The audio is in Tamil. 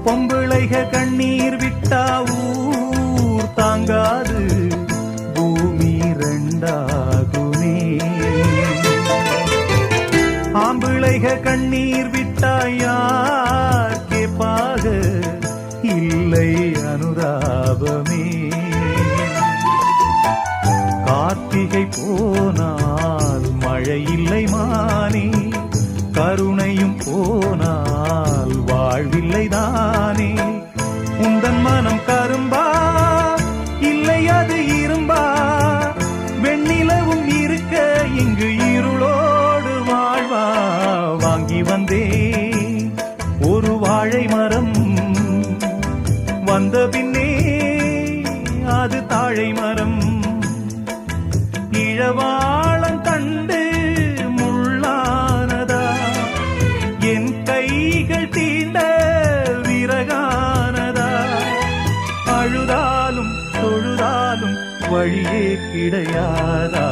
பொம்பிளைக கண்ணீர் விட்டா ஊர் தாங்காது, பூமி ரெண்டாகுமே. ஆம்பிளைக கண்ணீர் விட்டா யார் கேப்பாக, இல்லை அனுதாபமே. கார்த்திகை போனால் மழை இல்லை மானே, கருணையும் போனால் வாழ்வில்லை தானே. உந்தன் மனம் கரும்பா இல்லை அது இரும்பா, வெண்ணிலவும் இருக்க இங்கு இருளோடு வாழ்வா. வாங்கி வந்தே ஒரு வாழை மரம், வந்த பின்னே அது தாழை மரம். இழவாளம் கண்டு முள்ளானதா, என் கைகள் தீண்ட விறகானதா. அழுதாலும் தொழுதாலும் வழியே கிடையாதா.